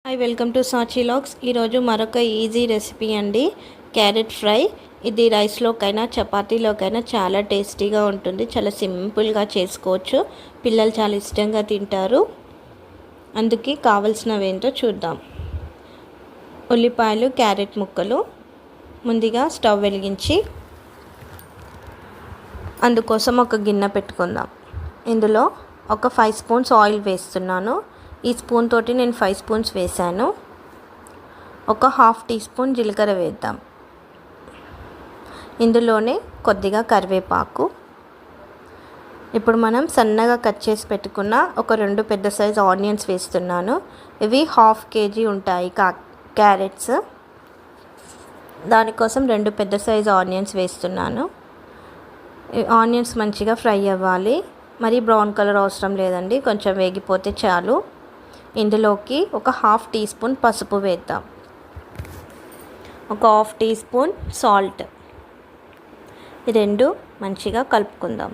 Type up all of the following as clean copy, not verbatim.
Hi welcome to Sachi logs. ఈరోజు మరొక easy recipe అండి, క్యారెట్ ఫ్రై. ఇది రైస్లోకైనా చపాతీలోకైనా చాలా టేస్టీగా ఉంటుంది. చాలా సింపుల్గా చేసుకోవచ్చు. పిల్లలు చాలా ఇష్టంగా తింటారు. అందుకే కావలసినవి ఏంటో చూద్దాం. ఉల్లిపాయలు, క్యారెట్ ముక్కలు. ముందుగా స్టవ్ వెలిగించి అందుకోసం ఒక గిన్నె పెట్టుకుందాం. ఇందులో ఒక 5 స్పూన్స్ ఆయిల్ వేస్తున్నాను. ఈ స్పూన్ తోటి నేను 5 స్పూన్స్ వేసాను. ఒక హాఫ్ టీ స్పూన్ జీలకర్ర వేద్దాం. ఇందులోనే కొద్దిగా కరివేపాకు. ఇప్పుడు మనం సన్నగా కట్ చేసి పెట్టుకున్న ఒక 2 పెద్ద సైజు ఆనియన్స్ వేస్తున్నాను. ఇవి 1/2 kg ఉంటాయి క్యారెట్స్. దానికోసం 2 పెద్ద సైజు ఆనియన్స్ వేస్తున్నాను. ఆనియన్స్ మంచిగా ఫ్రై అవ్వాలి. మరి బ్రౌన్ కలర్ అవసరం లేదండి, కొంచెం వేగిపోతే చాలు. ఇందులోకి ఒక హాఫ్ టీ స్పూన్ పసుపు వేద్దాం. ఒక హాఫ్ టీ స్పూన్ సాల్ట్. ఈ రెండు మంచిగా కలుపుకుందాం.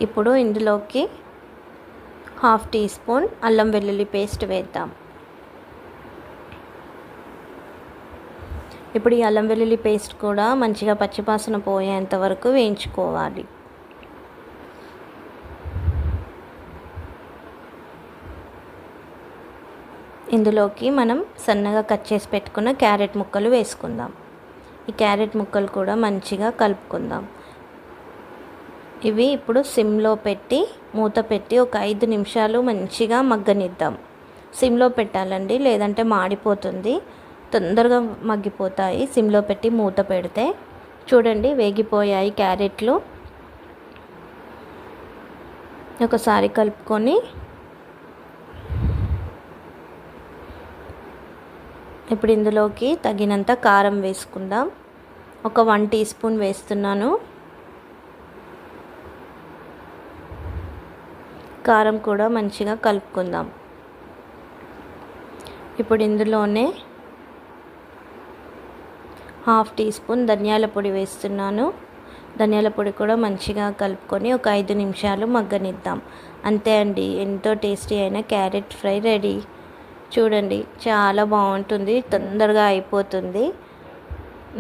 ఇప్పుడు ఇందులోకి హాఫ్ టీ స్పూన్ అల్లం వెల్లుల్లి పేస్ట్ వేద్దాం. ఇప్పుడు ఈ అల్లం వెల్లుల్లి పేస్ట్ కూడా మంచిగా పచ్చివాసన పోయేంత వరకు వేయించుకోవాలి. ఇందులోకి మనం సన్నగా కట్ చేసి పెట్టుకున్న క్యారెట్ ముక్కలు వేసుకుందాం. ఈ క్యారెట్ ముక్కలు కూడా మంచిగా కలుపుకుందాం. ఇవి ఇప్పుడు సిమ్లో పెట్టి మూత పెట్టి ఒక 5 నిమిషాలు మంచిగా మగ్గనిద్దాం. సిమ్లో పెట్టాలండి, లేదంటే మాడిపోతుంది, తొందరగా మగ్గిపోతాయి. సిమ్లో పెట్టి మూత పెడితే చూడండి వేగిపోయాయి క్యారెట్లు. ఒకసారి కలుపుకొని ఇప్పుడు ఇందులోకి తగినంత కారం వేసుకుందాం. ఒక 1 టీ స్పూన్ వేస్తున్నాను. కారం కూడా మంచిగా కలుపుకుందాం. ఇప్పుడు ఇందులోనే హాఫ్ టీ స్పూన్ ధనియాల పొడి వేస్తున్నాను. ధనియాల పొడి కూడా మంచిగా కలుపుకొని ఒక 5 నిమిషాలు మగ్గనిద్దాం. అంతే అండి, ఎంతో టేస్టీ అయిన క్యారెట్ ఫ్రై రెడీ. చూడండి చాలా బాగుంటుంది, తొందరగా అయిపోతుంది.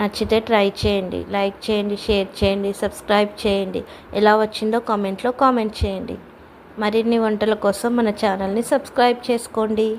నచ్చితే ట్రై చేయండి, లైక్ చేయండి, షేర్ చేయండి, సబ్స్క్రైబ్ చేయండి. ఎలా వచ్చిందో కామెంట్లో కామెంట్ చేయండి. మరిన్ని వంటల కోసం మన ఛానల్ని సబ్స్క్రైబ్ చేసుకోండి.